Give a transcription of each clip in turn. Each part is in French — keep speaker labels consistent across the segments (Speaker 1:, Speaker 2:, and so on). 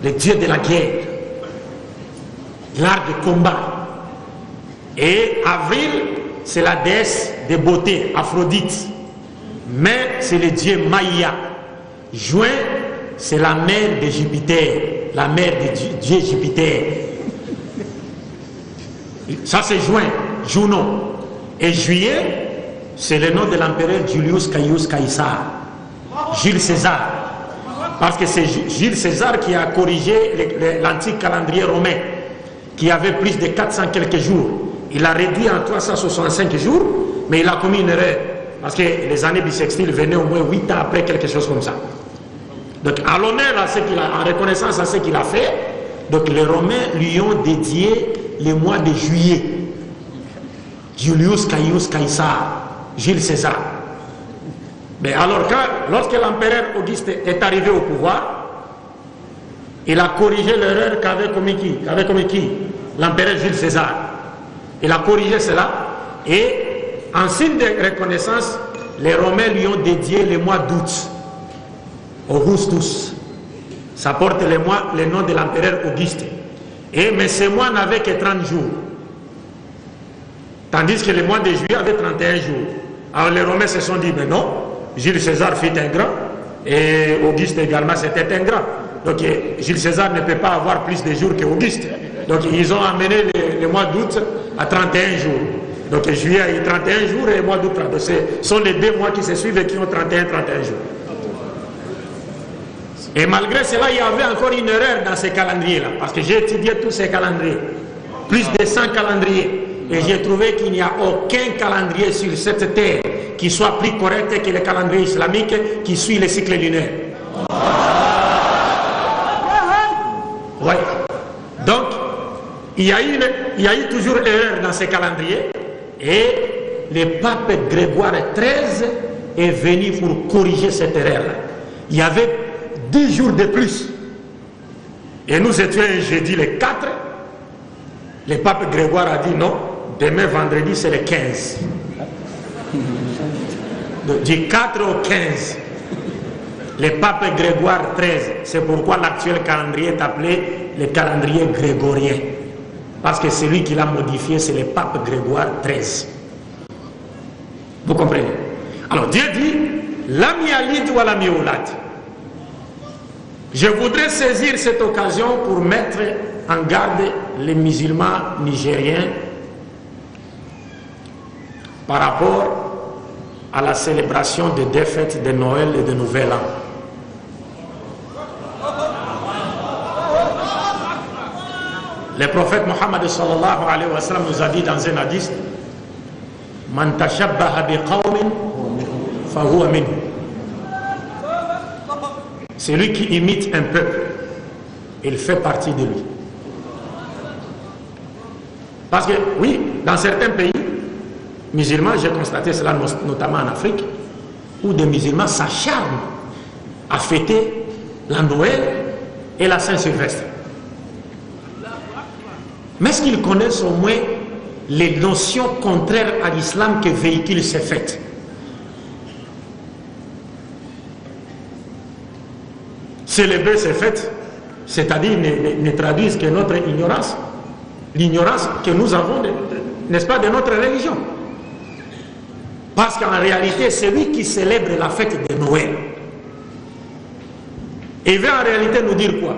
Speaker 1: le dieu de la guerre, l'art de combat. Et Avril, c'est la déesse de beauté, Aphrodite. Mai, c'est le dieu Maïa. Juin, c'est la mère de Jupiter, la mère de dieu Jupiter. Ça c'est juin, Junon. Et juillet, c'est le nom de l'empereur Julius Caius Caesar, Jules César. Parce que c'est Jules César qui a corrigé l'antique calendrier romain, qui avait plus de 400 quelques jours. Il a réduit en 365 jours, mais il a commis une erreur. Parce que les années bissextiles venaient au moins 8 ans après, quelque chose comme ça. Donc, à l'honneur à ce qu'il a, en reconnaissance à ce qu'il a fait, donc les Romains lui ont dédié le mois de juillet. Julius Caius Caesar, Jules César. Mais alors, lorsque l'empereur Auguste est arrivé au pouvoir, il a corrigé l'erreur qu'avait commis qui? L'empereur Jules César. Il a corrigé cela et en signe de reconnaissance, les Romains lui ont dédié le mois d'août, Augustus. Ça porte le nom de l'empereur Auguste. Mais ce mois n'avait que 30 jours. Tandis que le mois de juillet avait 31 jours. Alors les Romains se sont dit, mais non, Jules César fut un grand, et Auguste également c'était un grand. Donc Jules César ne peut pas avoir plus de jours qu'Auguste. Donc ils ont amené le mois d'août à 31 jours. Donc juillet a eu 31 jours et le mois d'août 32. Ce sont les 2 mois qui se suivent et qui ont 31 jours. Et malgré cela, il y avait encore une erreur dans ces calendriers-là. Parce que j'ai étudié tous ces calendriers. Plus de 100 calendriers. Et j'ai trouvé qu'il n'y a aucun calendrier sur cette terre qui soit plus correct que le calendrier islamique qui suit le cycle lunaire. Ouais. Donc, il y a eu toujours erreur dans ces calendriers. Et le pape Grégoire XIII est venu pour corriger cette erreur-là. Il y avait 10 jours de plus. Et nous étions un jeudi le 4. Le pape Grégoire a dit non, demain vendredi c'est le 15. Donc, du 4 au 15. Le pape Grégoire XIII. C'est pourquoi l'actuel calendrier est appelé le calendrier grégorien. Parce que celui qui l'a modifié, c'est le pape Grégoire XIII. Vous comprenez? Alors Dieu dit, Lam yalid wa lam yulad. Je voudrais saisir cette occasion pour mettre en garde les musulmans nigériens par rapport à la célébration des 2 fêtes de Noël et de Nouvel An. Le prophète Mohammed sallallahu alayhi wa sallam nous a dit dans un hadith, Man tashabbaha bi qawmin fa huwa minhu. Celui qui imite un peuple, il fait partie de lui. Parce que oui, dans certains pays musulmans, j'ai constaté cela notamment en Afrique, où des musulmans s'acharnent à fêter la Noël et la Saint-Sylvestre. Mais est-ce qu'ils connaissent au moins les notions contraires à l'islam que véhiculent ces fêtes? Célébrer ces fêtes, c'est-à-dire ne traduisent que notre ignorance, l'ignorance que nous avons, n'est-ce pas, de notre religion. Parce qu'en réalité, celui qui célèbre la fête de Noël, il veut en réalité nous dire quoi?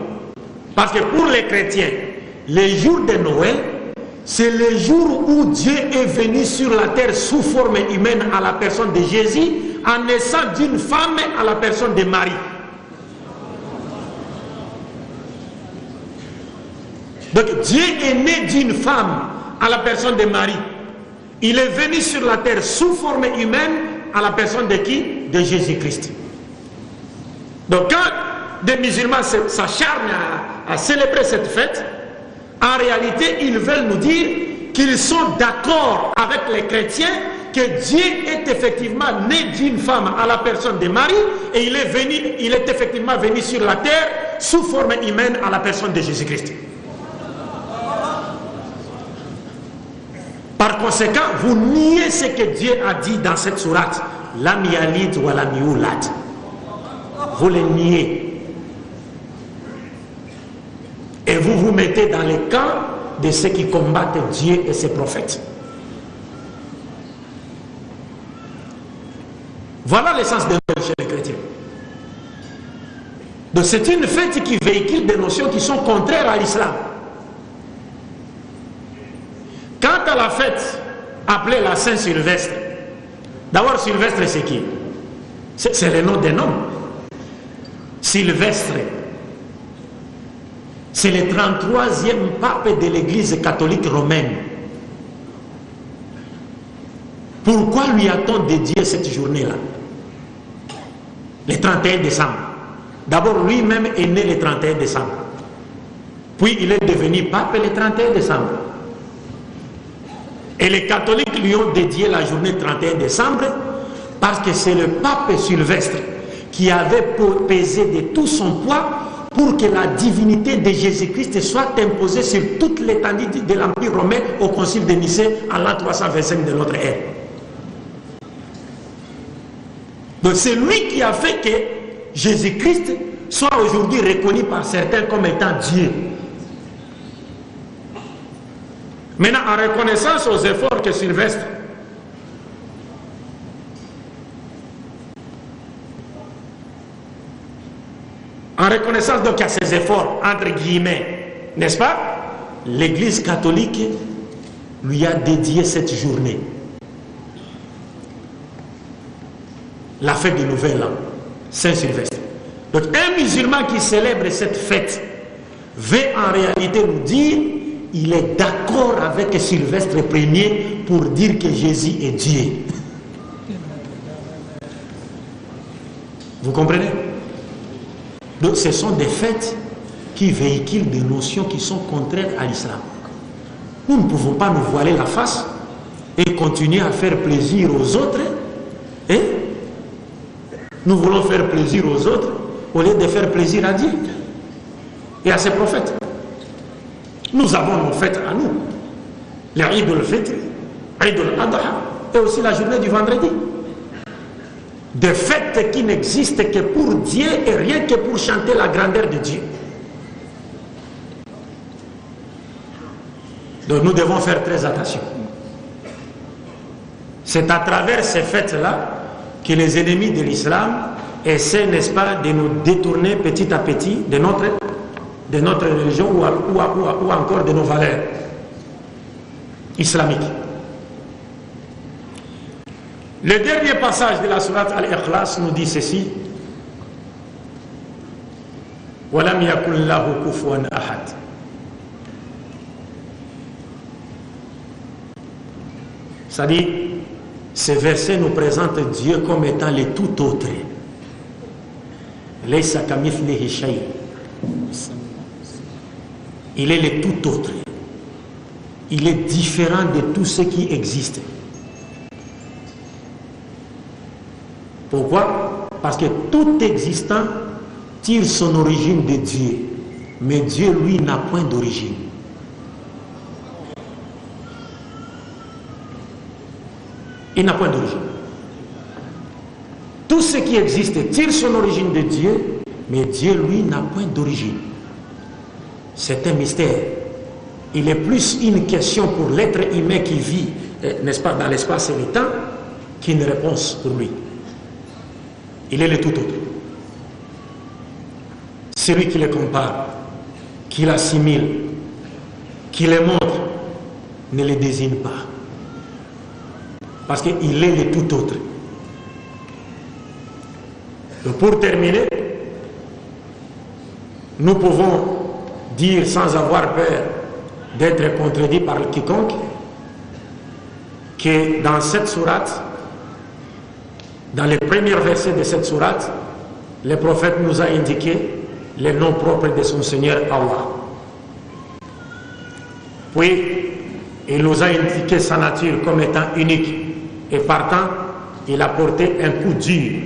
Speaker 1: Parce que pour les chrétiens, les jours de Noël, c'est le jour où Dieu est venu sur la terre sous forme humaine à la personne de Jésus, en naissant d'une femme à la personne de Marie. Donc Dieu est né d'une femme à la personne de Marie. Il est venu sur la terre sous forme humaine à la personne de qui? De Jésus-Christ. Donc quand des musulmans s'acharnent à célébrer cette fête, en réalité, ils veulent nous dire qu'ils sont d'accord avec les chrétiens que Dieu est effectivement né d'une femme à la personne de Marie et il est effectivement venu sur la terre sous forme humaine à la personne de Jésus-Christ. Par conséquent, vous niez ce que Dieu a dit dans cette sourate, Lam yalid wa lam yulad. Vous le niez. Et vous vous mettez dans les camps de ceux qui combattent Dieu et ses prophètes. Voilà l'essence de Noël chez les chrétiens. Donc c'est une fête qui véhicule des notions qui sont contraires à l'islam. Quant à la fête appelée la Saint-Sylvestre, d'abord Sylvestre c'est qui? C'est le nom des noms. Sylvestre, c'est le 33e pape de l'Église catholique romaine. Pourquoi lui a-t-on dédié cette journée-là? Le 31 décembre. D'abord, lui-même est né le 31 décembre. Puis il est devenu pape le 31 décembre. Et les catholiques lui ont dédié la journée 31 décembre parce que c'est le pape Sylvestre qui avait pesé de tout son poids pour que la divinité de Jésus-Christ soit imposée sur toute l'étendue de l'Empire romain au concile de Nicée en l'an 325 de notre ère. Donc c'est lui qui a fait que Jésus-Christ soit aujourd'hui reconnu par certains comme étant Dieu. Maintenant, en reconnaissance aux efforts que Sylvestre en reconnaissance donc à ses efforts, entre guillemets, n'est-ce pas? L'Église catholique lui a dédié cette journée. La fête du Nouvel An, Saint-Sylvestre. Donc un musulman qui célèbre cette fête veut en réalité nous dire il est d'accord avec Sylvestre Ier pour dire que Jésus est Dieu. Vous comprenez? Donc ce sont des fêtes qui véhiculent des notions qui sont contraires à l'islam. Nous ne pouvons pas nous voiler la face et continuer à faire plaisir aux autres. Et nous voulons faire plaisir aux autres au lieu de faire plaisir à Dieu et à ses prophètes. Nous avons nos fêtes à nous. L'Eid al-Fitr, Eid al-Adha et aussi la journée du vendredi. Des fêtes qui n'existent que pour Dieu et rien que pour chanter la grandeur de Dieu. Donc nous devons faire très attention. C'est à travers ces fêtes-là que les ennemis de l'islam essaient, n'est-ce pas, de nous détourner petit à petit de notre religion ou encore de nos valeurs islamiques. Le dernier passage de la sourate Al-Ikhlas nous dit ceci: Walam yakun lahu kufuwan ahad. C'est-à-dire, ce verset nous présente Dieu comme étant le tout autre. Laysa kamithlihi shay. Il est le tout autre. Il est différent de tout ce qui existe. Pourquoi? Parce que tout existant tire son origine de Dieu. Mais Dieu, lui, n'a point d'origine. Il n'a point d'origine. Tout ce qui existe tire son origine de Dieu, mais Dieu, lui, n'a point d'origine. C'est un mystère. Il est plus une question pour l'être humain qui vit, n'est-ce pas, dans l'espace et le temps, qu'une réponse pour lui. Il est le tout autre. Celui qui le compare, qui l'assimile, qui le montre, ne le désigne pas. Parce qu'il est le tout autre. Donc pour terminer, nous pouvons dire sans avoir peur d'être contredit par quiconque que dans cette sourate, dans les premiers versets de cette sourate, le prophète nous a indiqué le nom propre de son Seigneur Allah. Puis, il nous a indiqué sa nature comme étant unique et partant, il a porté un coup dur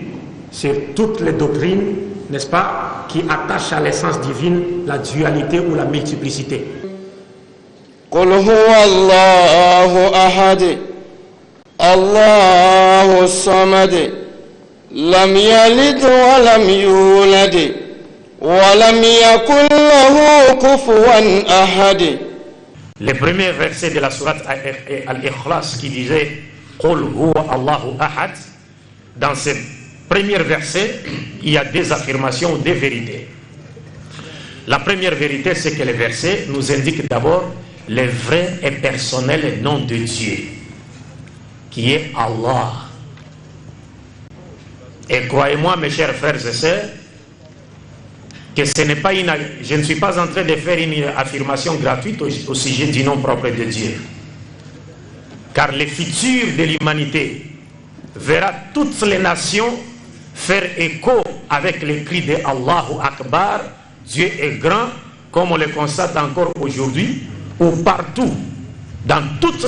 Speaker 1: sur toutes les doctrines, n'est-ce pas, qui attachent à l'essence divine la dualité ou la multiplicité.
Speaker 2: قل هو الله أحد الله الصمد لم يلد ولم يولد ولم يكن له كفوا أحد.
Speaker 1: Le premier verset de la sourate Al-Ikhlas qui disait Qul huwa Allahu ahad, dans ce premier verset, il y a des affirmations, des vérités. La première vérité, c'est que le verset nous indique d'abord le vrai et personnel nom de Dieu, qui est Allah. Et croyez-moi, mes chers frères et sœurs, que ce n'est pas je ne suis pas en train de faire une affirmation gratuite au sujet du nom propre de Dieu. Car le futur de l'humanité verra toutes les nations faire écho avec les cris de Allahu Akbar, Dieu est grand, comme on le constate encore aujourd'hui, ou partout, dans toutes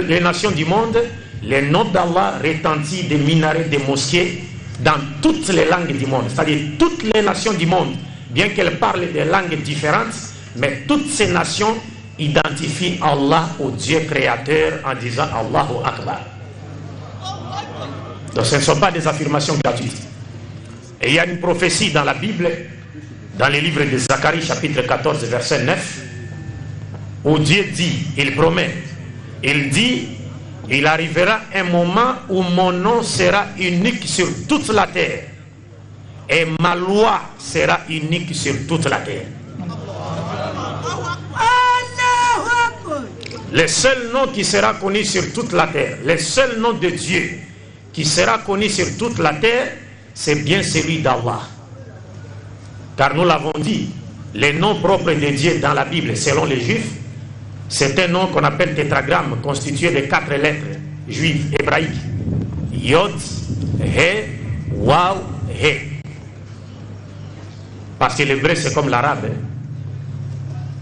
Speaker 1: les nations du monde, le nom d'Allah retentit des minarets, des mosquées, dans toutes les langues du monde. C'est-à-dire toutes les nations du monde, bien qu'elles parlent des langues différentes, mais toutes ces nations identifient Allah au Dieu créateur en disant Allahu Akbar. Donc ce ne sont pas des affirmations gratuites. Et il y a une prophétie dans la Bible, dans le livre de Zacharie, chapitre 14, verset 9, où Dieu dit, il promet, il dit, il arrivera un moment où mon nom sera unique sur toute la terre et ma loi sera unique sur toute la terre. Le seul nom qui sera connu sur toute la terre, le seul nom de Dieu qui sera connu sur toute la terre, c'est bien celui d'Allah. Car nous l'avons dit, les noms propres de Dieu dans la Bible, selon les Juifs, c'est un nom qu'on appelle tétragramme, constitué de 4 lettres juives hébraïques. Yod, He, Waw, He. Parce que l'hébreu c'est comme l'arabe.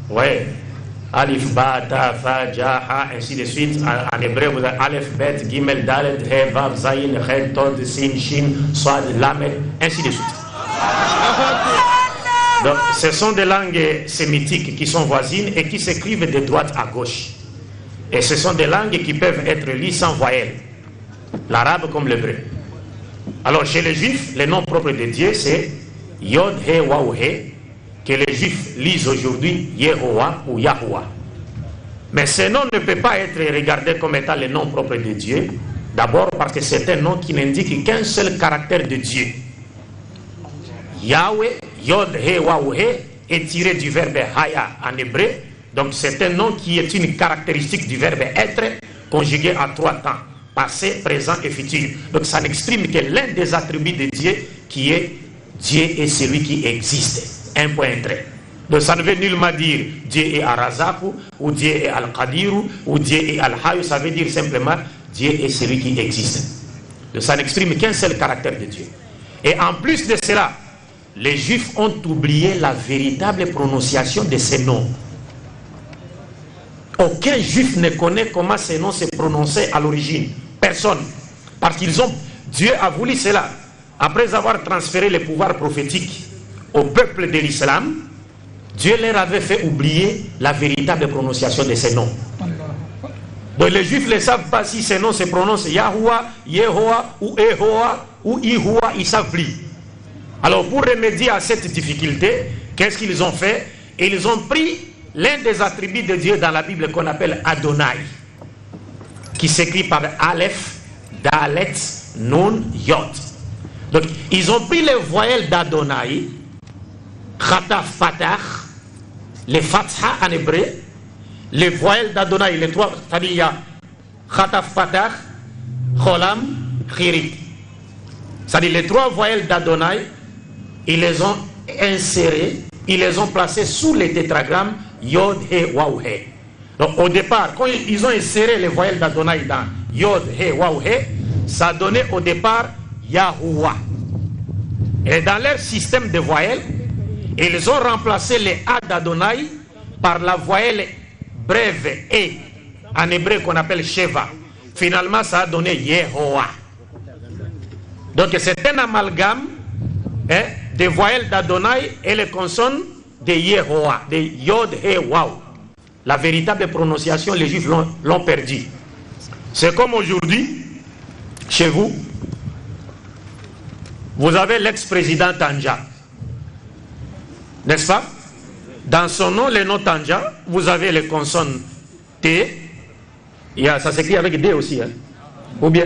Speaker 1: Ouais. Alif, Ba, Ta, Fa, Ja, Ha, ainsi de suite. En hébreu, vous avez Alef, Bet, Gimel, Dalet, He, Vav, Zayin, Ched, Tod, Sin, Shin, Swad, Lamed, ainsi de suite. Donc, ce sont des langues sémitiques qui sont voisines et qui s'écrivent de droite à gauche. Et ce sont des langues qui peuvent être liées sans voyelle. L'arabe comme l'hébreu. Alors, chez les juifs, le nom propre de Dieu, c'est Yod, He, Waw, He, que les juifs lisent aujourd'hui Yehowa ou Yahoua. Mais ce nom ne peut pas être regardé comme étant le nom propre de Dieu. D'abord parce que c'est un nom qui n'indique qu'un seul caractère de Dieu. Yahweh, Yod, He, Waw, He, est tiré du verbe Haya en hébreu. Donc c'est un nom qui est une caractéristique du verbe être conjugué à 3 temps. Passé, présent et futur. Donc ça n'exprime que l'un des attributs de Dieu qui est Dieu est celui qui existe. Un point trait. Donc ça ne veut nullement dire Dieu est Ar-Razaq ou Dieu est Al-Qadir ou Dieu est Al-Hayy. Ça veut dire simplement Dieu est celui qui existe. Donc ça n'exprime qu'un seul caractère de Dieu. Et en plus de cela, les Juifs ont oublié la véritable prononciation de ces noms. Aucun Juif ne connaît comment ces noms se prononçaient à l'origine. Personne. Parce qu'ils ont... Dieu a voulu cela. Après avoir transféré les pouvoirs prophétiques au peuple de l'islam, Dieu leur avait fait oublier la véritable prononciation de ces noms. Donc les Juifs ne savent pas si ces noms se prononcent Yahoua, Yehoa ou Ehoa ou Ihoua, ils ne savent plus. Alors pour remédier à cette difficulté, qu'est-ce qu'ils ont fait? Ils ont pris l'un des attributs de Dieu dans la Bible qu'on appelle Adonai, qui s'écrit par Aleph, Dalet, Nun, Yod. Donc ils ont pris les voyelles d'Adonai, Khataf, Fatah, les Fatha en hébreu, les voyelles d'Adonai, les 3, c'est-à-dire il y a Khataf, Fatah, Cholam, Chirik. C'est-à-dire les 3 voyelles d'Adonai, ils les ont insérées, ils les ont placées sous les tétragrammes Yod, He, Waw, He. Donc au départ, quand ils ont inséré les voyelles d'Adonai dans Yod, He, Waw, He, ça donnait au départ Yahoua. Et dans leur système de voyelles, ils ont remplacé les A d'Adonai par la voyelle brève E, en hébreu qu'on appelle Sheva. Finalement, ça a donné Yehoah. Donc c'est un amalgame des voyelles d'Adonai et les consonnes de Yehoah, de Yod, He, Waw. La véritable prononciation, les Juifs l'ont perdu. C'est comme aujourd'hui, chez vous, vous avez l'ex-président Tanja, n'est-ce pas? Dans son nom, le nom Tanja, vous avez les consonnes T. Ça s'écrit avec D aussi. Hein. Ou bien,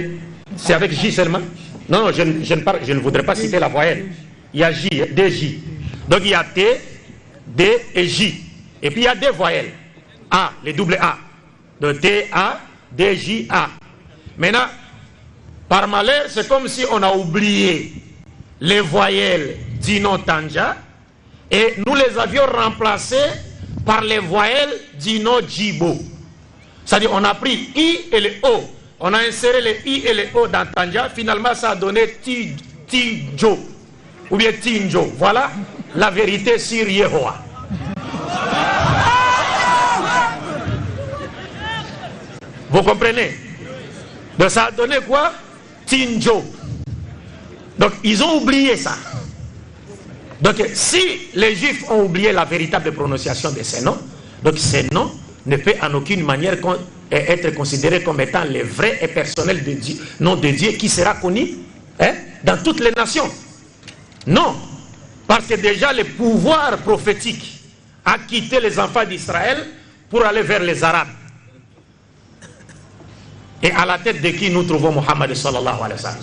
Speaker 1: c'est avec J seulement. Non, je ne voudrais pas citer la voyelle. Il y a J, DJ. Donc il y a T, D et J. Et puis il y a des voyelles. A, les doubles A. De T, A, D, J, A. Maintenant, par malheur, c'est comme si on a oublié les voyelles du nom Tanja et nous les avions remplacées par les voyelles du nom Djibo. C'est-à-dire, on a pris I et le O. On a inséré les I et les O dans Tanja. Finalement, ça a donné Tijo. Ou bien Tinjo. Voilà la vérité sur Yehowa. Vous comprenez? Donc ça a donné quoi? Tinjo. Donc ils ont oublié ça. Donc si les Juifs ont oublié la véritable prononciation de ces noms, donc ces noms ne peuvent en aucune manière être considérés comme étant les vrais et personnels noms de Dieu qui sera connu dans toutes les nations. Non. Parce que déjà le pouvoir prophétique a quitté les enfants d'Israël pour aller vers les Arabes. Et à la tête de qui nous trouvons Mohammed sallallahu alayhi wa sallam.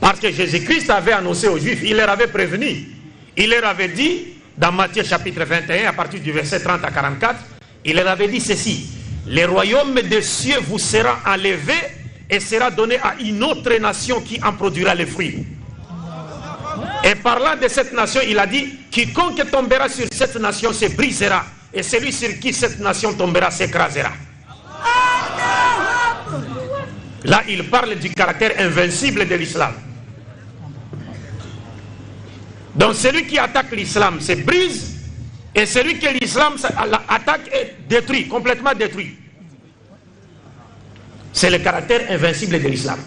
Speaker 1: Parce que Jésus-Christ avait annoncé aux Juifs, il leur avait prévenu. Il leur avait dit, dans Matthieu chapitre 21, à partir du verset 30 à 44, il leur avait dit ceci: le royaume des cieux vous sera enlevé et sera donné à une autre nation qui en produira les fruits. Et parlant de cette nation, il a dit, quiconque tombera sur cette nation se brisera, et celui sur qui cette nation tombera s'écrasera. Là, il parle du caractère invincible de l'islam. Donc celui qui attaque l'islam se brise, et celui que l'islam attaque est détruit, complètement détruit. C'est le caractère invincible de l'islam.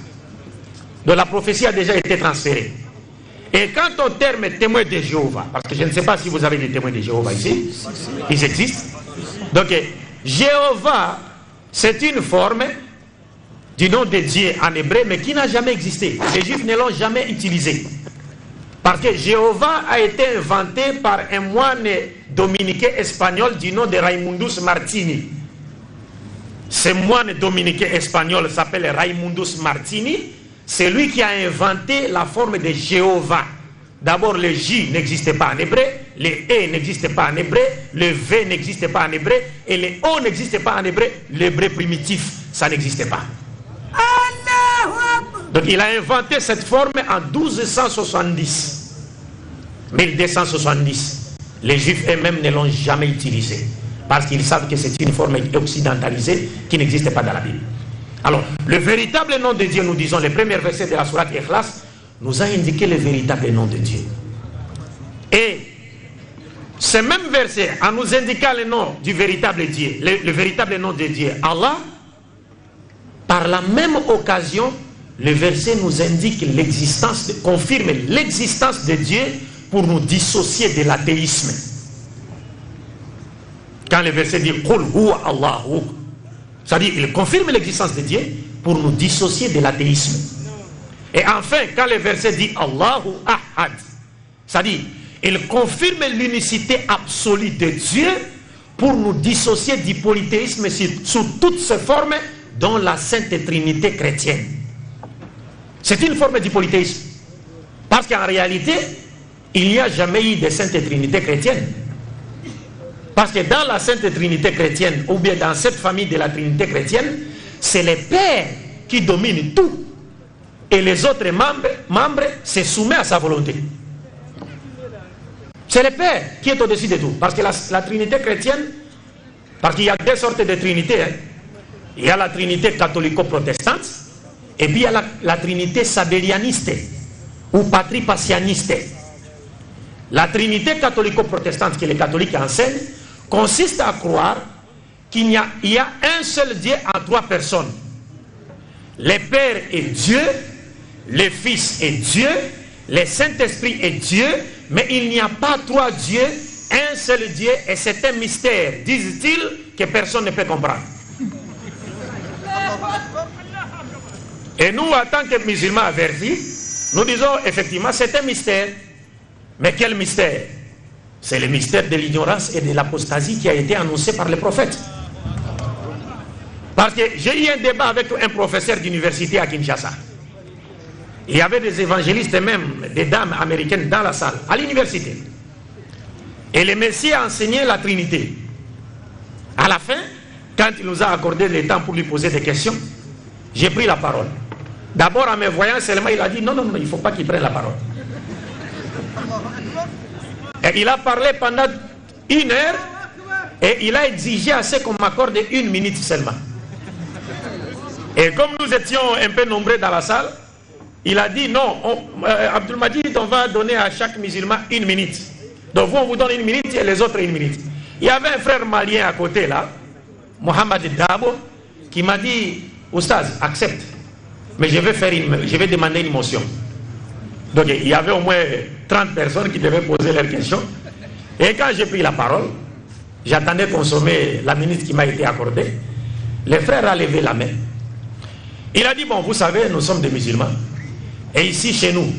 Speaker 1: Donc la prophétie a déjà été transférée. Et quant au terme témoin de Jéhovah, parce que je ne sais pas si vous avez des témoins de Jéhovah ici, ils existent. Donc Jéhovah, c'est une forme du nom de Dieu en hébreu, mais qui n'a jamais existé. Les Juifs ne l'ont jamais utilisé. Parce que Jéhovah a été inventé par un moine dominicain espagnol du nom de Raimundus Martini. Ce moine dominicain espagnol s'appelle Raimundus Martini. C'est lui qui a inventé la forme de Jéhovah. D'abord, le J n'existait pas en hébreu, le E n'existait pas en hébreu, le V n'existait pas en hébreu, et le O n'existait pas en hébreu. L'hébreu primitif, ça n'existait pas. Donc il a inventé cette forme en 1270. 1270. Les Juifs eux-mêmes ne l'ont jamais utilisée. Parce qu'ils savent que c'est une forme occidentalisée qui n'existe pas dans la Bible. Alors, le véritable nom de Dieu, nous disons, les premiers versets de la sourate Ikhlas, nous a indiqué le véritable nom de Dieu. Et ce même verset, en nous indiquant le nom du véritable Dieu, le véritable nom de Dieu, Allah, par la même occasion, le verset nous indique l'existence, confirme l'existence de Dieu pour nous dissocier de l'athéisme. Quand le verset dit Qul huwa Allahu, c'est-à-dire il confirme l'existence de Dieu pour nous dissocier de l'athéisme. Et enfin, quand le verset dit Allahu Ahad, c'est-à-dire il confirme l'unicité absolue de Dieu pour nous dissocier du polythéisme sous toutes ses formes, dont la Sainte Trinité chrétienne. C'est une forme du polythéisme. Parce qu'en réalité, il n'y a jamais eu de Sainte Trinité chrétienne. Parce que dans la Sainte Trinité chrétienne, ou bien dans cette famille de la Trinité chrétienne, c'est le Père qui domine tout. Et les autres membres se soumettent à sa volonté. C'est le Père qui est au-dessus de tout. Parce que la Trinité chrétienne, parce qu'il y a deux sortes de Trinité. Il y a la Trinité catholico-protestante, et puis il y a la Trinité sabellianiste, ou patripassianiste. La Trinité catholico-protestante que les catholiques enseignent, consiste à croire qu'il y a un seul Dieu en trois personnes. Le Père est Dieu, le Fils est Dieu, le Saint-Esprit est Dieu, mais il n'y a pas trois dieux, un seul Dieu, et c'est un mystère, disent-ils, que personne ne peut comprendre. Et nous, en tant que musulmans avertis, nous disons effectivement c'est un mystère. Mais quel mystère? C'est le mystère de l'ignorance et de l'apostasie qui a été annoncé par les prophètes. Parce que j'ai eu un débat avec un professeur d'université à Kinshasa. Il y avait des évangélistes et même des dames américaines dans la salle, à l'université. Et le Messie a enseigné la Trinité. À la fin, quand il nous a accordé le temps pour lui poser des questions, j'ai pris la parole. D'abord, en me voyant seulement, il a dit non, non, non, il ne faut pas qu'il prenne la parole. Et il a parlé pendant 1 heure et il a exigé à ce qu'on m'accorde 1 minute seulement. Et comme nous étions un peu nombreux dans la salle, il a dit non, Abdul Majid, on va donner à chaque musulman 1 minute. Donc vous, on vous donne 1 minute et les autres 1 minute. Il y avait un frère malien à côté là, Mohamed Dabo, qui m'a dit, Oustaz, accepte, mais je vais demander une motion. Donc il y avait au moins 30 personnes qui devaient poser leurs questions. Et quand j'ai pris la parole, j'attendais consommer la minute qui m'a été accordée. Le frère a levé la main. Il a dit, bon, vous savez, nous sommes des musulmans. Et ici, chez nous,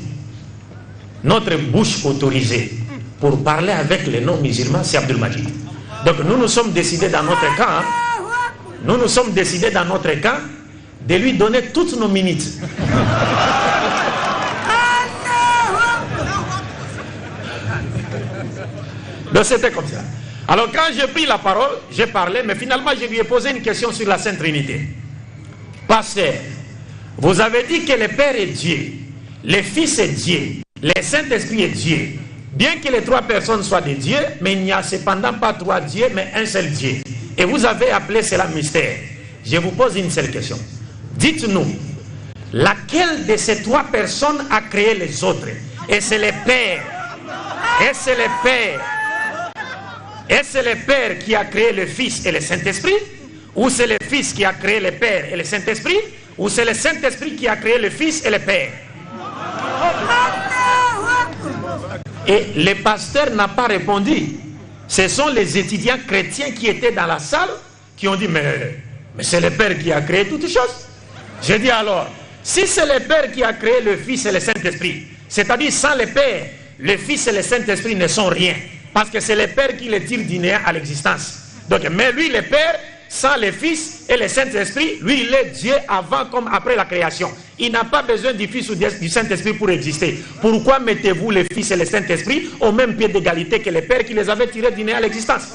Speaker 1: notre bouche autorisée pour parler avec les non-musulmans, c'est Abdul Majid. Donc nous nous sommes décidés dans notre camp, nous nous sommes décidés dans notre camp de lui donner toutes nos minutes. Donc c'était comme ça. Alors quand j'ai pris la parole, j'ai parlé, mais finalement je lui ai posé une question sur la Sainte Trinité. Pasteur, vous avez dit que le Père est Dieu, le Fils est Dieu, le Saint-Esprit est Dieu. Bien que les 3 personnes soient des dieux, mais il n'y a cependant pas 3 dieux, mais un seul Dieu. Et vous avez appelé cela mystère. Je vous pose une seule question. Dites-nous, laquelle de ces 3 personnes a créé les autres? Et c'est le Père. Et c'est le Père. Et c'est le Père qui a créé le Fils et le Saint-Esprit? Ou c'est le Fils qui a créé le Père et le Saint-Esprit? Ou c'est le Saint-Esprit qui a créé le Fils et le Père? Et le pasteur n'a pas répondu. Ce sont les étudiants chrétiens qui étaient dans la salle qui ont dit, mais c'est le Père qui a créé toutes choses. J'ai dit alors, si c'est le Père qui a créé le Fils et le Saint-Esprit, c'est-à-dire sans le Père, le Fils et le Saint-Esprit ne sont rien. Parce que c'est le Père qui les tire du néant à l'existence. Donc, mais lui, le Père, sans le Fils et le Saint-Esprit, lui, il est Dieu avant comme après la création. Il n'a pas besoin du Fils ou du Saint-Esprit pour exister. Pourquoi mettez-vous le Fils et le Saint-Esprit au même pied d'égalité que le Père qui les avait tirés du néant à l'existence?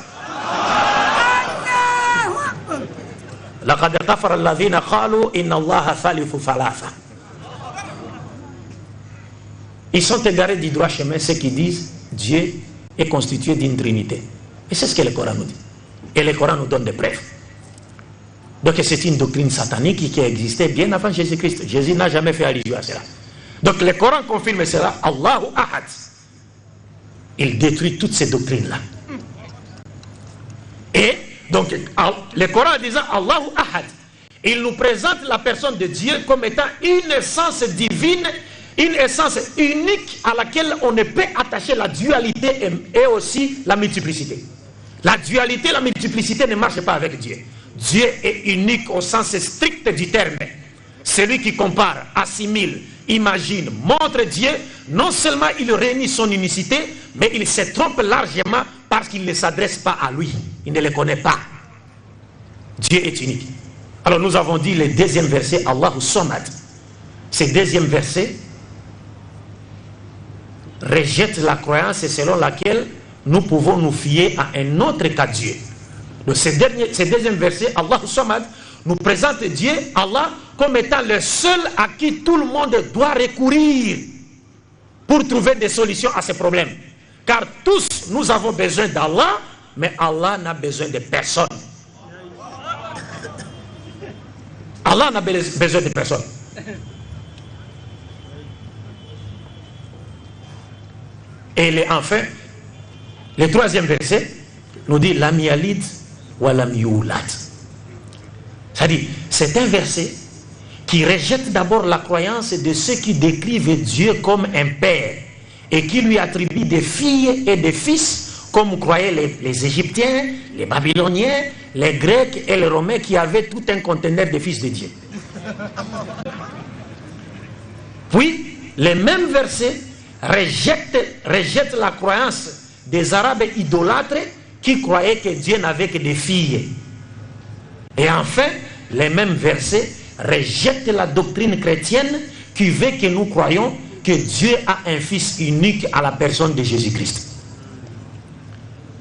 Speaker 1: Ils sont égarés du droit chemin, ceux qui disent Dieu est constitué d'une trinité. Et c'est ce que le Coran nous dit. Et le Coran nous donne des preuves. Donc c'est une doctrine satanique qui a existé bien avant Jésus-Christ. Jésus n'a jamais fait allusion à cela. Donc le Coran confirme cela. Allahu Ahad. Il détruit toutes ces doctrines-là. Et donc le Coran disant Allahu Ahad, il nous présente la personne de Dieu comme étant une essence divine, une essence unique à laquelle on ne peut attacher la dualité et aussi la multiplicité. La dualité et la multiplicité ne marchent pas avec Dieu. Dieu est unique au sens strict du terme. Celui qui compare, assimile, imagine, montre Dieu, non seulement il réunit son unicité, mais il se trompe largement parce qu'il ne s'adresse pas à lui. Il ne le connaît pas. Dieu est unique. Alors nous avons dit le 2e verset, Allahu Samad. Ce 2e verset rejette la croyance selon laquelle nous pouvons nous fier à un autre qu'à Dieu. Donc ce 2e verset, Allahu Samad, nous présente Dieu, Allah, comme étant le seul à qui tout le monde doit recourir pour trouver des solutions à ces problèmes. Car tous, nous avons besoin d'Allah, mais Allah n'a besoin de personne. Allah n'a besoin de personne. Et enfin, le 3e verset nous dit Lam yalid wa lam yulad. C'est-à-dire, c'est un verset qui rejette d'abord la croyance de ceux qui décrivent Dieu comme un père et qui lui attribuent des filles et des fils, comme croyaient les Égyptiens, les Babyloniens, les Grecs et les Romains qui avaient tout un conteneur de fils de Dieu. Puis, les mêmes versets rejette la croyance des Arabes idolâtres qui croyaient que Dieu n'avait que des filles. Et enfin, les mêmes versets rejettent la doctrine chrétienne qui veut que nous croyions que Dieu a un fils unique à la personne de Jésus-Christ.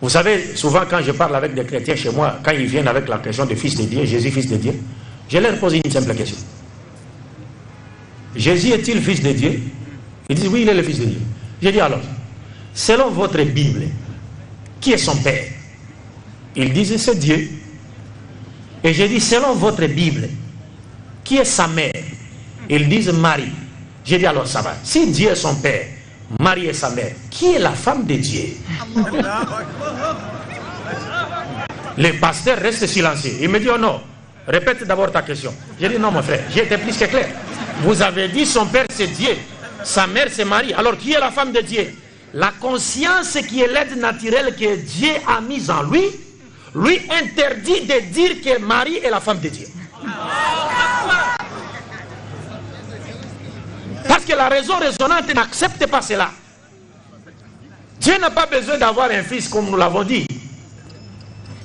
Speaker 1: Vous savez, souvent quand je parle avec des chrétiens chez moi, quand ils viennent avec la question de fils de Dieu, Jésus fils de Dieu, je leur pose une simple question. Jésus est-il fils de Dieu? Ils disent oui, il est le fils de Dieu. Je dis alors, selon votre Bible, qui est son père? Ils disent c'est Dieu. Et je dis selon votre Bible, qui est sa mère? Ils disent Marie. Je dis alors ça va. Si Dieu est son père, Marie est sa mère, qui est la femme de Dieu? Le pasteur reste silencieux. Il me dit oh non, répète d'abord ta question. Je dis non mon frère, j'ai été plus que clair. Vous avez dit son père c'est Dieu, sa mère c'est Marie. Alors qui est la femme de Dieu? La conscience qui est l'aide naturelle que Dieu a mise en lui, lui interdit de dire que Marie est la femme de Dieu. Parce que la raison raisonnante n'accepte pas cela. Dieu n'a pas besoin d'avoir un fils comme nous l'avons dit.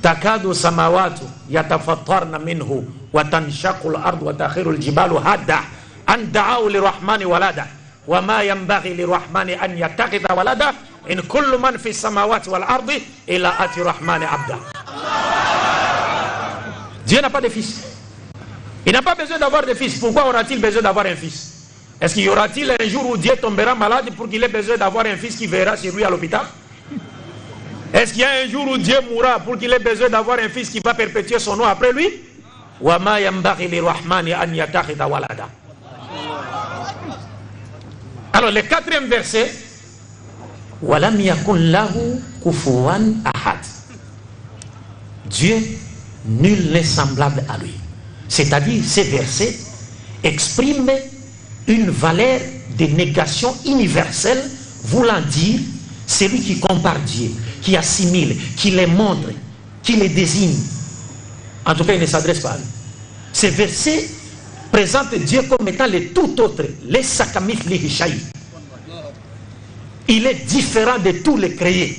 Speaker 1: Takadu samawatu yatafattarna minhu wa tanshaqu al-ardu wa takhiru al-jibalu hadda an da'u lirrahmani walada wa ma yanbaghi lirrahmani an yattakhidha walada in kullu man fi samawati wal ardi illa ati rahmani abda. Dieu n'a pas de fils. Il n'a pas besoin d'avoir de fils. Pourquoi aura-t-il besoin d'avoir un fils? Est-ce qu'il y aura-t-il un jour où Dieu tombera malade pour qu'il ait besoin d'avoir un fils qui verra sur lui à l'hôpital? Est-ce qu'il y a un jour où Dieu mourra pour qu'il ait besoin d'avoir un fils qui va perpétuer son nom après lui? Alors le quatrième verset, Dieu, nul n'est semblable à lui. C'est-à-dire ces versets expriment une valeur de négation universelle, voulant dire celui qui compare Dieu, qui assimile, qui les montre, qui les désigne. En tout cas, il ne s'adresse pas à lui. Ces versets présentent Dieu comme étant le tout autre, les sakamif les hishaï. Il est différent de tous les créés.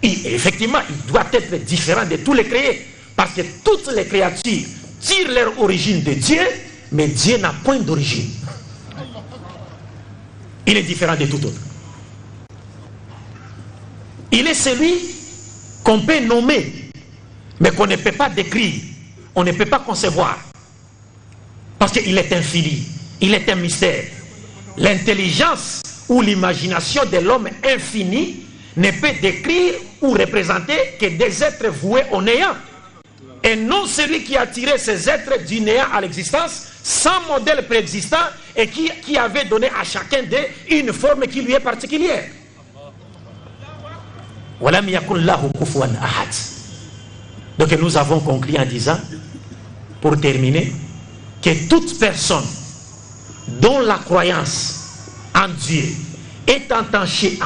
Speaker 1: Et effectivement, il doit être différent de tous les créés, parce que toutes les créatures tirent leur origine de Dieu, mais Dieu n'a point d'origine. Il est différent de tout autre. Il est celui qu'on peut nommer, mais qu'on ne peut pas décrire, on ne peut pas concevoir. Parce qu'il est infini, il est un mystère. L'intelligence ou l'imagination de l'homme infini ne peut décrire ou représenter que des êtres voués au néant. Et non celui qui a tiré ces êtres du néant à l'existence, sans modèle préexistant, et qui avait donné à chacun d'eux une forme qui lui est particulière. Donc nous avons conclu en disant, pour terminer, que toute personne dont la croyance en Dieu est entachée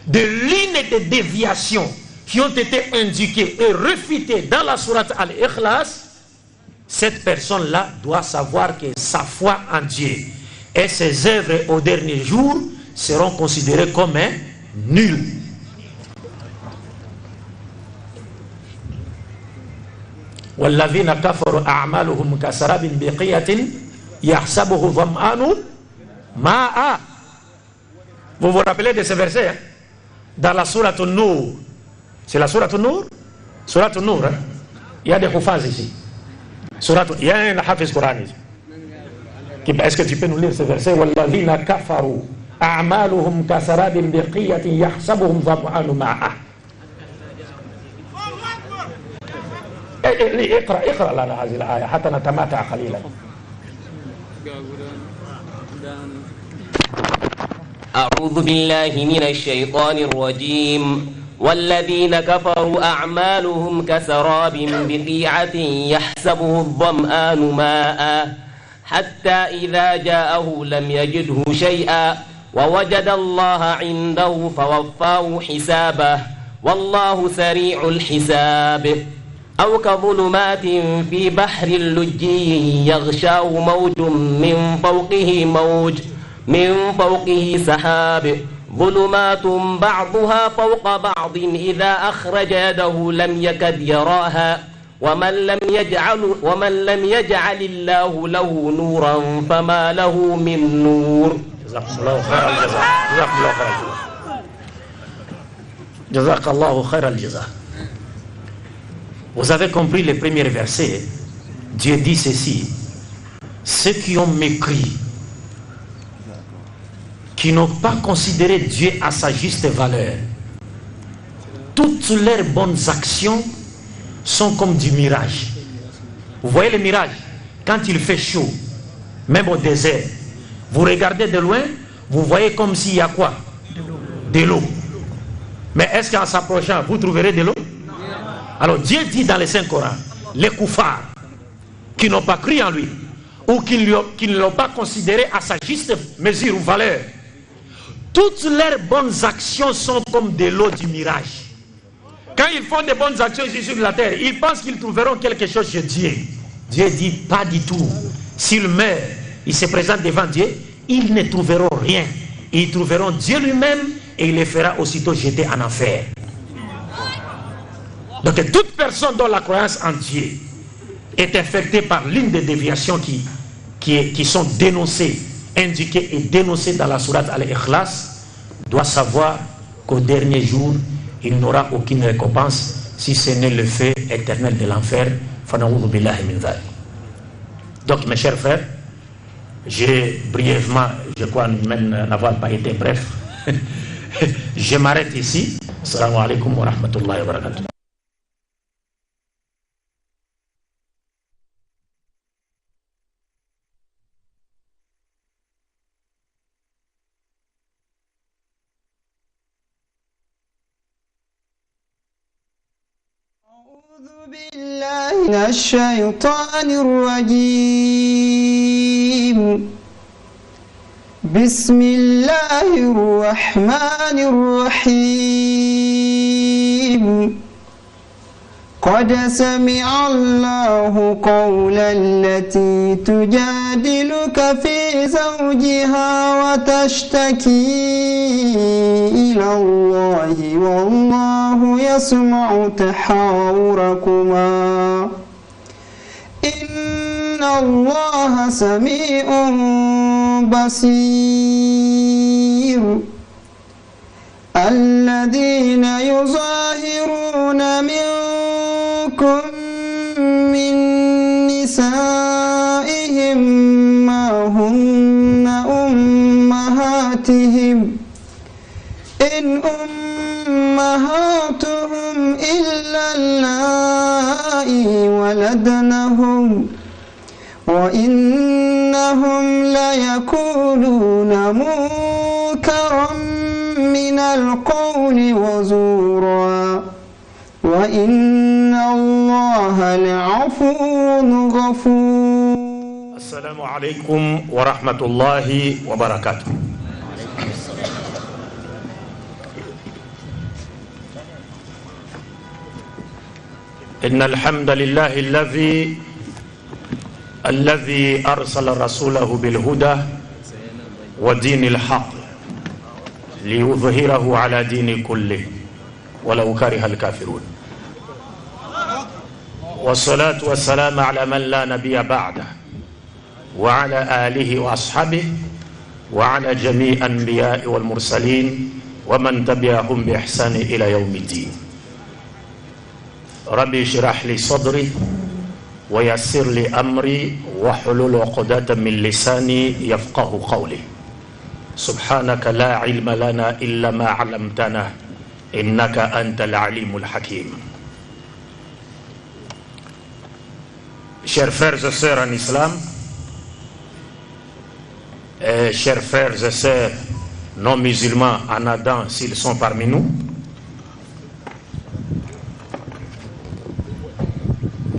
Speaker 1: de l'une des déviations qui ont été indiquées et réfutées dans la sourate Al-Ikhlas, cette personne-là doit savoir que sa foi en Dieu et ses œuvres au dernier jour seront considérées comme nulles. وَالَّذِينَ كَفَرُوا أَعْمَالُهُمْ كَسَرَابٍ بِقِيَةٍ يَحْسَبُهُ ظَمْآنُ مَاءً. Vous vous rappelez de ce verset hein? Dans la sourate An-Nur. C'est la sourate An-Nur? Sourate An-Nur, hein? Il y a des hufaz ici. Il y a un hafiz Coran ici. Est-ce que tu peux nous lire ce verset? وَالَّذِينَ كَفَرُوا أَعْمَالُهُمْ كَسَرَابٍ بِقِيَةٍ يَحْسَبُهُ ظَمْآنُ مَاءً. اقرأ لنا هذه الآية حتى نتماتع قليلا.
Speaker 3: أعوذ بالله من الشيطان الرجيم. والذين كفروا أعمالهم كسراب بقيعة يحسبه الظمآن ماء حتى إذا جاءه لم يجده شيئا ووجد الله عنده فوفاه حسابه والله سريع الحساب. أو كظلمات في بحر لجي يغشاه موج من فوقه سحاب ظلمات بعضها فوق بعض إذا أخرج يده لم يكد يراها ومن لم يجعل الله له نورا فما له من نور.
Speaker 1: Jazakallahu khair al-jaza. Vous avez compris les premiers versets. Dieu dit ceci: ceux qui ont mépris, qui n'ont pas considéré Dieu à sa juste valeur, toutes leurs bonnes actions sont comme du mirage. Vous voyez le mirage? Quand il fait chaud, même au désert, vous regardez de loin, vous voyez comme s'il y a quoi? De l'eau. Mais est-ce qu'en s'approchant, vous trouverez de l'eau? Alors Dieu dit dans le Saint-Coran, les koufars qui n'ont pas cru en lui, ou qui ne l'ont pas considéré à sa juste mesure ou valeur, toutes leurs bonnes actions sont comme de l'eau du mirage. Quand ils font de bonnes actions ici sur la terre, ils pensent qu'ils trouveront quelque chose chez Dieu. Dieu dit pas du tout. S'ils meurent, ils se présentent devant Dieu, ils ne trouveront rien. Ils trouveront Dieu lui-même et il les fera aussitôt jeter en enfer. Donc toute personne dont la croyance en Dieu est infectée par l'une des déviations qui sont dénoncées, indiquées et dénoncées dans la sourate Al-Ikhlas, doit savoir qu'au dernier jour, il n'aura aucune récompense si ce n'est le feu éternel de l'enfer. Donc mes chers frères, j'ai brièvement, je crois même n'avoir pas été bref, je m'arrête ici. Assalamu alaikum wa rahmatullahi wa barakatuh.
Speaker 2: أعوذ بالله من الشيطان الرجيم. بسم الله الرحمن الرحيم. قد سمع الله قول التي تجادلك في زوجها وتشتكي إلى الله والله يسمع تحاوركما إن الله سميع بصير. الذين يظاهرون منكم من نسائهم ما هن أمهاتهم إن أمهاتهم إلا اللائي ولدنهم وإنهم ليقولون منكرا من القول وزورا وإن الله لعفو غفور.
Speaker 1: السلام عليكم ورحمة الله وبركاته. إن الحمد لله الذي أرسل رسوله بالهدى ودين الحق ليظهره على دين كله ولو كره الكافرون. والصلاة والسلام على من لا نبي بعده وعلى آله وأصحابه وعلى جميع الأنبياء والمرسلين ومن تبعهم بإحسان إلى يوم الدين. ربي اشرح لي صدري ويسر لي أمري واحلل عقدة من لساني يفقه قولي. سبحانك لا علم لنا إلا ما علمتنا إنك أنت العليم الحكيم. Chers frères et sœurs en islam, et chers frères et sœurs non musulmans en Adam s'ils sont parmi nous,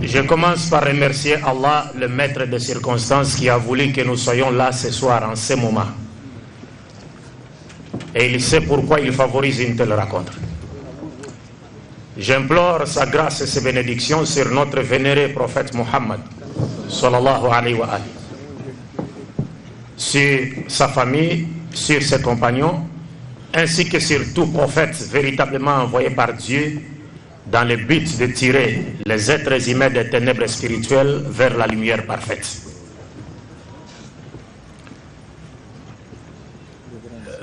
Speaker 1: je commence par remercier Allah, le maître des circonstances, qui a voulu que nous soyons là ce soir en ce moment. Et il sait pourquoi il favorise une telle rencontre. J'implore sa grâce et ses bénédictions sur notre vénéré prophète Muhammad sallallahu alayhi wa alihi, sur sa famille, sur ses compagnons ainsi que sur tout prophète véritablement envoyé par Dieu dans le but de tirer les êtres humains des ténèbres spirituelles vers la lumière parfaite.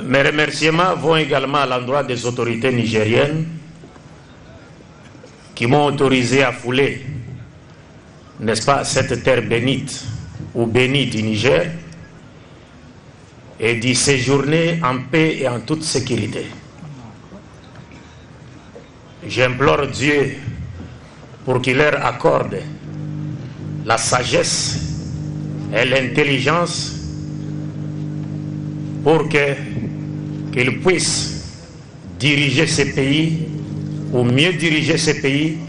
Speaker 1: Mes remerciements vont également à l'endroit des autorités nigériennes qui m'ont autorisé à fouler, n'est-ce pas, cette terre bénite ou bénie du Niger et d'y séjourner en paix et en toute sécurité. J'implore Dieu pour qu'il leur accorde la sagesse et l'intelligence pour qu'ils puissent diriger ces pays ou mieux diriger ces pays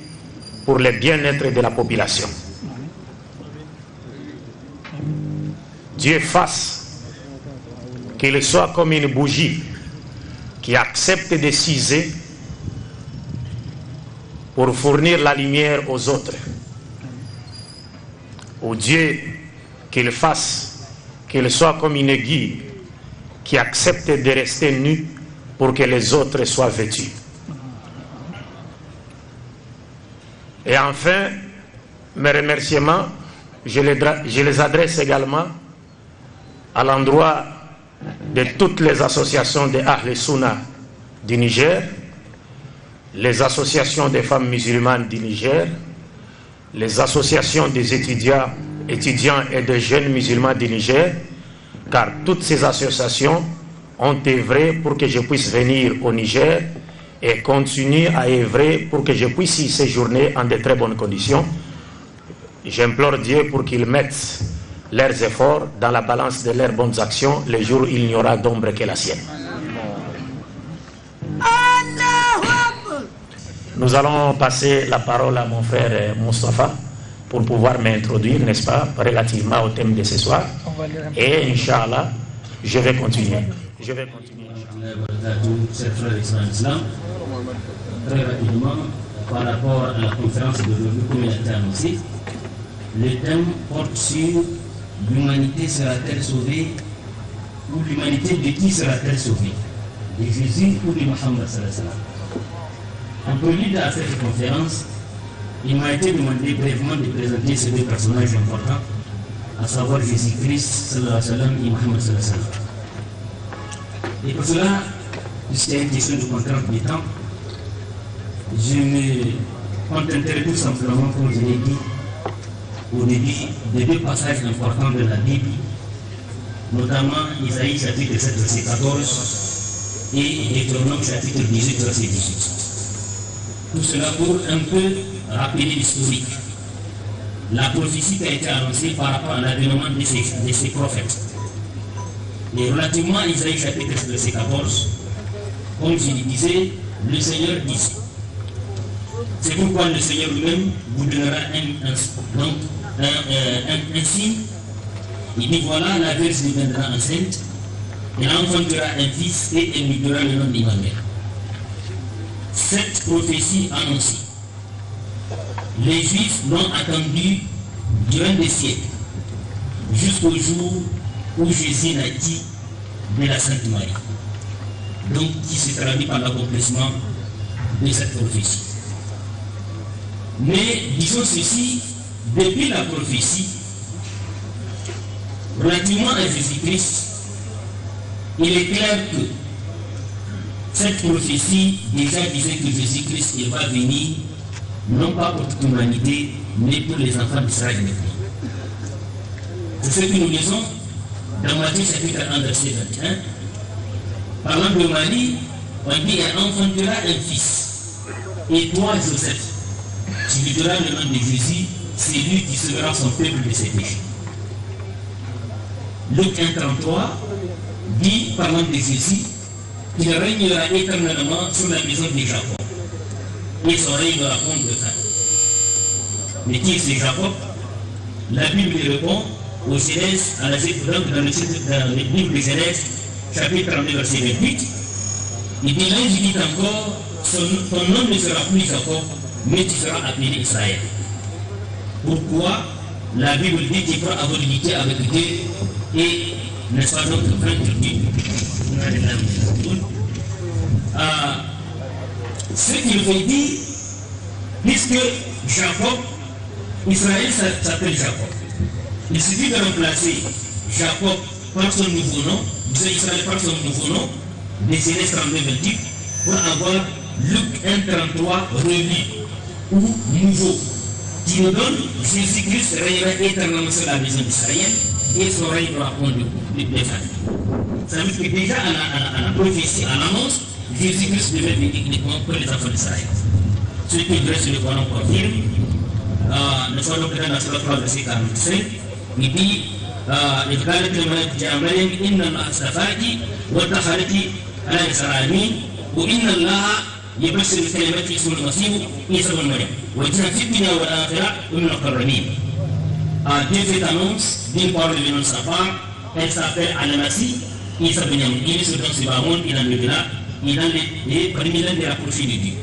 Speaker 1: pour le bien-être de la population. Dieu fasse qu'il soit comme une bougie qui accepte de s'user pour fournir la lumière aux autres. Ou Dieu qu'il fasse qu'il soit comme une aiguille qui accepte de rester nu pour que les autres soient vêtus. Et enfin, mes remerciements, je les adresse également à l'endroit de toutes les associations de Ahl Sunna du Niger, les associations des femmes musulmanes du Niger, les associations des étudiants et des jeunes musulmans du Niger, car toutes ces associations ont œuvré pour que je puisse venir au Niger et continuer à œuvrer pour que je puisse y séjourner en de très bonnes conditions. J'implore Dieu pour qu'il mette leurs efforts dans la balance de leurs bonnes actions les jours où il n'y aura d'ombre que la sienne. Nous allons passer la parole à mon frère Moustapha pour pouvoir m'introduire, n'est-ce pas, relativement au thème de ce soir. Et Inch'Allah, je vais continuer.
Speaker 4: Très rapidement, par rapport à la conférence d'aujourd'hui, comme il a été annoncé, le thème porte sur l'humanité sera-t-elle sauvée ou l'humanité de qui sera-t-elle sauvée? De Jésus ou de Mohammed sallallahu alayhi wa sallam? En prélude à cette conférence, il m'a été demandé brièvement de présenter ces deux personnages importants, à savoir Jésus-Christ sallallahu alayhi wa sallam et Mohammed sallallahu alayhi wa sallam. Et pour cela, c'est une question de contrainte de temps. Je me contenterai tout simplement, comme je l'ai dit au début, de deux passages importants de la Bible, notamment Isaïe chapitre 7 verset 14 et Deutéronome chapitre 18 verset 18. Tout cela pour un peu rappeler l'historique, la prophétie qui a été annoncée par rapport à l'avènement de ces prophètes. Et relativement à Isaïe chapitre 7 verset 14, comme je le disais, le Seigneur dit: c'est pourquoi le Seigneur lui-même vous donnera un signe. Il dit: voilà, la Vierge deviendra enceinte, elle enfantera un fils et elle lui donnera le nom d'Emmanuel. Cette prophétie annoncée, les Juifs l'ont attendue durant des siècles, jusqu'au jour où Jésus naquit de la Sainte Marie, donc qui se traduit par l'accomplissement de cette prophétie. Mais disons ceci, depuis la prophétie, relativement à Jésus-Christ, il est clair que cette prophétie déjà disait que Jésus-Christ va venir, non pas pour toute l'humanité, mais pour les enfants d'Israël. C'est ce que nous lisons dans Matthieu chapitre 1 verset 21. Parlant de Marie, on dit: elle enfantera un fils. Et toi, Joseph, tu lui donneras le nom de Jésus, c'est lui qui sauvera son peuple de ses péchés. Luc 1,33 dit, parlant de Jésus, qu'il régnera éternellement sur la maison de Jacob, et son règne ne raconte de temps. Mais qui c'est Jacob? La Bible répond au Genèse, dans le livre de Genèse, chapitre 32, verset 28. Et puis là, il dit encore: ton nom ne sera plus Jacob, mais tu seras appelé Israël. Pourquoi? La Bible dit qu'il faut avoir l'unité avec Dieu et, n'est-ce pas, notre frère de Dieu. Ce qu'il veut dire, puisque Jacob, Israël s'appelle Jacob, il suffit de remplacer Jacob par son nouveau nom, Israël par son nouveau nom, désigné 32-28, pour avoir Luc 1-33 relié ou nouveau, qui nous donne Jésus-Christ régnera éternellement sur la maison d'Israël et son règne doit conduire les familles. Ça veut dire que déjà à la prophétie, à l'annonce, Jésus-Christ devait venir uniquement pour les enfants d'Israël. Ce qui dresse le Coran confirme, nous sommes dans la Surah 3, verset 45, il dit إذ قالت الملائكة يا مريم إن الله اصطفاك وطهرك على العالمين وإن الله يبشر بكلمات اسمه المسيح عيسى بن مريم وجاء في الدنيا والآخرة ومن المقربين. Dieu fait annonce d'une parole venant de sa part, elle s'appelle Al-Masih Isa ben Maryam. Il est sur ce monde, il en est là, il en est parmi l'un des rapprochés de Dieu.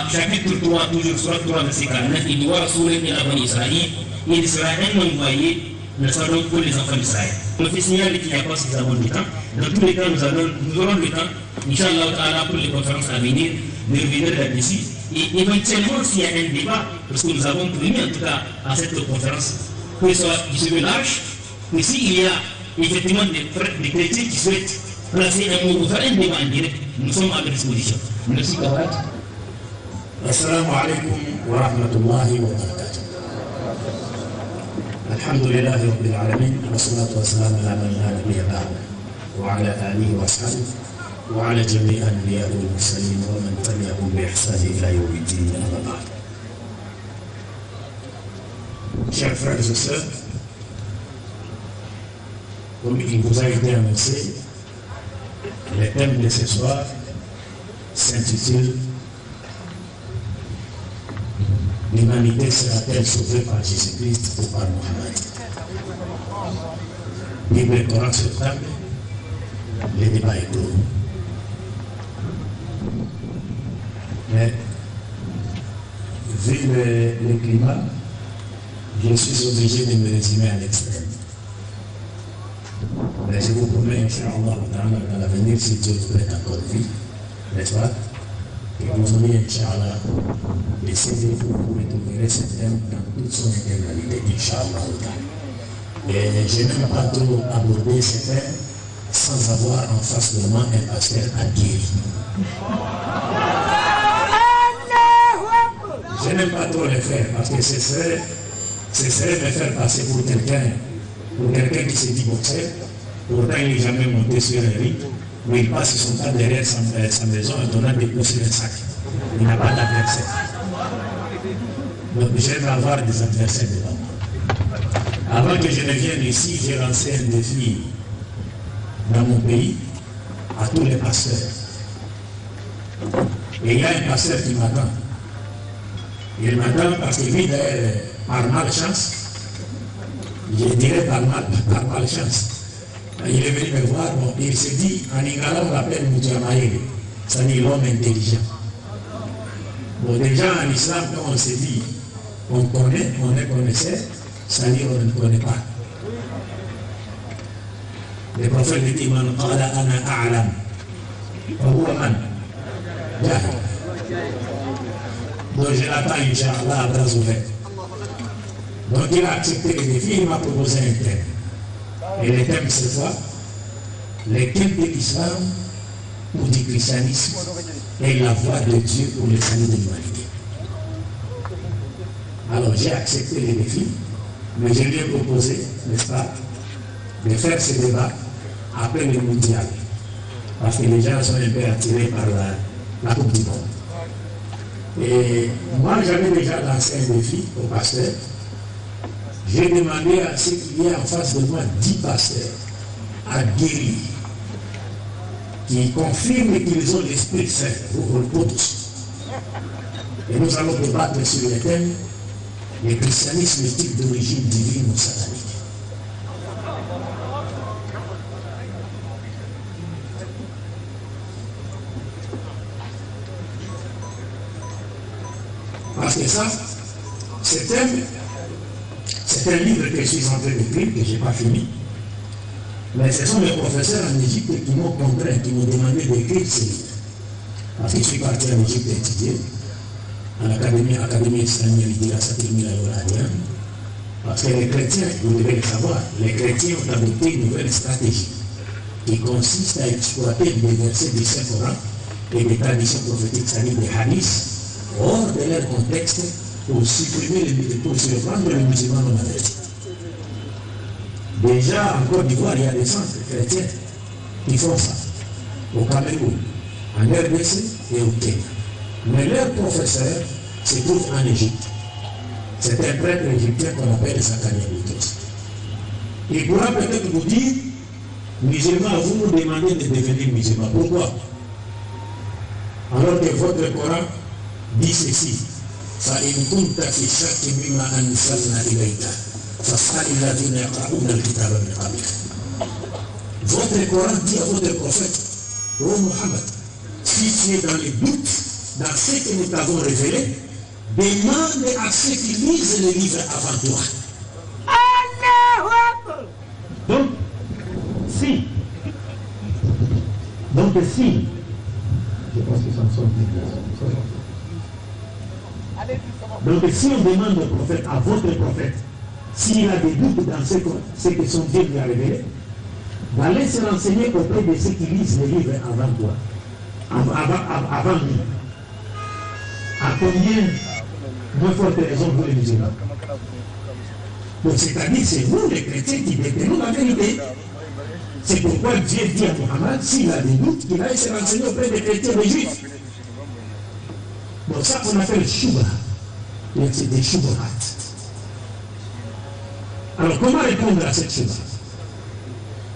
Speaker 4: Chapitre 3, toujours sur 3, verset 49, il doit rassurer la bonne Israël, il sera un envoyé. Ne soit donc pour les enfants d'Israël. On fait signaler qu'il n'y a pas suffisamment de temps. Dans tous les cas, nous aurons le temps, Inch'Allah, pour les conférences à venir, de revenir là-dessus. Et éventuellement, s'il y a un débat, parce que nous avons promis en tout cas à cette conférence, que ce soit du second large, que s'il y a effectivement des chrétiens qui souhaitent placer un mot ou faire un débat en direct, nous sommes à leur disposition. Merci, Kawad.
Speaker 5: Assalamu alaikum wa rahmatullahi wa barakatuh. الحمد لله رب العالمين والصلاة والسلام على من لا نبي بعده وعلى آله وأصحابه وعلى جميع الأنبياء والمرسلين ومن تبعهم بإحسان إلى يوم الدين أما بعد. Chers frères et sœurs, comme il vous a été annoncé, le thème de ce soir s'intitule L'humanité sera-t-elle sauvée par Jésus-Christ ou par Mohammed? Bible et Coran sur table, le débat est clos. Mais, vu le climat, je suis obligé de me résumer à l'extrême. Mais je vous promets, Inch'Allah, dans l'avenir, si Dieu vous prête encore vie, n'est-ce pas? Et vous aurez, Inch'Allah, essayez vous trouverez ce thème dans toute son intégralité, Inch'Allah. Et je n'aime pas trop aborder ce thème sans avoir en face de moi un pasteur aguerri. Je n'aime pas trop le faire parce que ce serait me faire passer pour quelqu'un qui se dit boxeur. Pourtant, il n'est jamais monté sur un ring. Où il passe son temps derrière sa maison en donnant des coups sur un sac. Il n'a pas d'adversaire. Donc j'aime avoir des adversaires devant moi. Avant que je ne vienne ici, j'ai lancé un défi dans mon pays à tous les pasteurs. Et il y a un pasteur qui m'attend. Il m'attend parce que lui, par malchance, je dirais par malchance, il est venu me voir, bon, il s'est dit, en Ingala on l'appelle Moudjamaïl, c'est-à-dire l'homme intelligent. Bon, déjà en islam, quand on s'est dit, on connaît, on est connaisseur, c'est-à-dire on ne connaît pas. Le prophète dit, man qala ana a'lam, wa huwa man jahil. Donc je l'attends, Inch'Allah, à bras ouverts. Donc il a accepté le défi, il m'a proposé un thème. Et le thème cette fois, les thèmes de l'islam ou du christianisme est la voie de Dieu pour le salut de l'humanité. Alors j'ai accepté le défi, mais je lui ai proposé, n'est-ce pas, de faire ce débat après le mondial. Parce que les gens sont un peu attirés par la Coupe du Monde. Et moi j'avais déjà lancé un défi au pasteur. J'ai demandé à ceux qu'il y a en face de moi 10 pasteurs aguerris qui confirment qu'ils ont l'Esprit Saint pour tous. Et nous allons débattre sur le thème le christianisme est-il d'origine divine ou satanique? Parce que ça, c'est un livre que je suis en train d'écrire, que je n'ai pas fini. Mais ce sont les professeurs en Égypte qui m'ont contraint, qui m'ont demandé d'écrire ces livres. Parce que je suis parti en Égypte étudier, à l'Académie islamique de la Saturne Yoranienne. Parce que les chrétiens, vous devez le savoir, les chrétiens ont adopté une nouvelle stratégie qui consiste à exploiter des versets du Saint-Coran et des traditions prophétiques, c'est-à-dire des hadiths, hors de leur contexte pour supprimer, pour surprendre les musulmans non adeptes. Déjà, en Côte d'Ivoire, il y a des centres chrétiens qui font ça. Au Cameroun, en RDC et au Kenya. Mais leur professeur se trouve en Égypte. C'est un prêtre égyptien qu'on appelle Zakaria Boutros. Il pourra peut-être vous dire, musulmans, vous nous demandez de devenir musulmans. Pourquoi? Alors que votre Coran dit ceci. فَإِن كُنْتَ فِي شَكٍّ مِّمَّا أَنزَلْنَا إِلَيْكَ فَاسْأَلِ الَّذِينَ يَقْرَؤُونَ الْكِتَابَ مِن قَبْلِكَ. Votre Coran dit à votre prophète, ô Mohammed, si tu es dans les doutes, dans ce que nous t'avons révélé, demande à ceux qui lisent les livres avant toi. Donc, si, je pense que ça me sonne plus. Donc, si on demande au prophète, à votre prophète, s'il a des doutes dans ce que son Dieu lui a révélé, d'aller se renseigner auprès de ceux qui lisent les livres avant toi, avant lui. À combien moins forte raison vous les musulmans? Donc, c'est-à-dire, c'est nous les chrétiens qui détenons la vérité. C'est pourquoi Dieu dit à Mohammed, s'il a des doutes, qu'il aille se renseigner auprès des chrétiens, des juifs. Donc ça qu'on appelle shubha. C'est des shubhat. Alors comment répondre à cette shubha?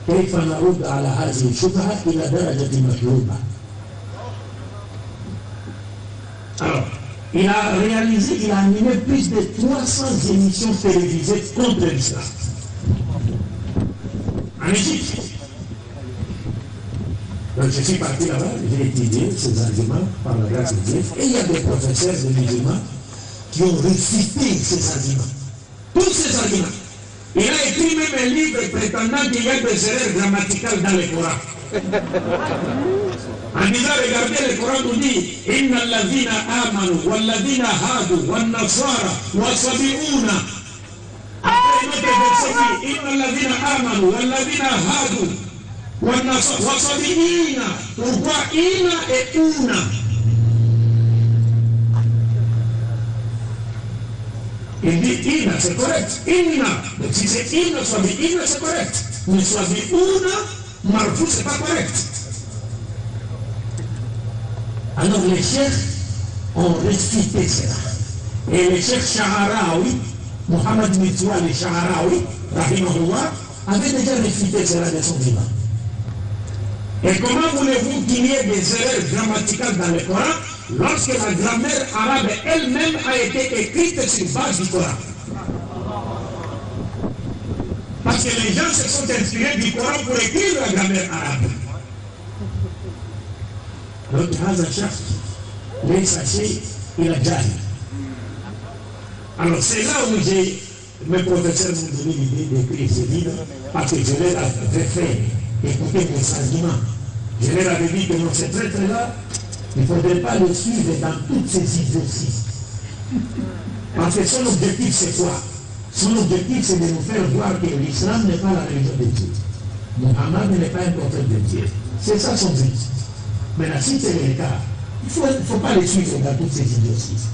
Speaker 5: كيف نرد على هذه الشبهة إلى درجة مطلوبة. Alors, il a réalisé, il a animé plus de 300 émissions télévisées contre l'islam. En Égypte. Donc je suis parti là-bas, j'ai étudié ces arguments par la grâce de Dieu. Et il y a des professeurs de musulmans qui ont réfuté ces arguments. Tous ces arguments. Il a écrit même un livre prétendant qu'il y a des erreurs grammaticales dans le Coran. En disant, regardez, le Coran nous dit Inna alladhina amanu, walladhina hadu, wannasara, wasabi'una. Après notre verset dit Inna alladhina amanu, walladhina hadu, wannasara, wasabi'ina. Pourquoi ina et una? Il dit ina, c'est correct. Inna. Donc si c'est ina, sabi'ina, c'est correct. Mais sabi'una, marfou, c'est pas correct. Alors les chefs ont récité cela. Et les chefs Shaharaoui, Mohamed Mitwa et Shaharaoui, rahimahullah, avaient déjà récité cela de son vivant. Et comment voulez-vous qu'il y ait des erreurs grammaticales dans le Coran lorsque la grammaire arabe elle-même a été écrite sur base du Coran? Parce que les gens se sont inspirés du Coran pour écrire la grammaire arabe. Donc, هذا الشخص ليس شيء إلى جاهل. Alors, c'est là où mes professeurs m'ont donné l'idée d'écrire ce livre, parce que je leur avais fait écouter mes arguments. Je leur avais dit que non, ce traître-là, il ne faudrait pas le suivre dans toutes ces exercices. Parce que son objectif, c'est quoi? Son objectif, c'est de nous faire voir que l'islam n'est pas la religion de Dieu. Mohammed n'est pas un prophète de Dieu. C'est ça son but. Maintenant, si c'est le cas, il ne faut pas les suivre dans toutes ces exercices.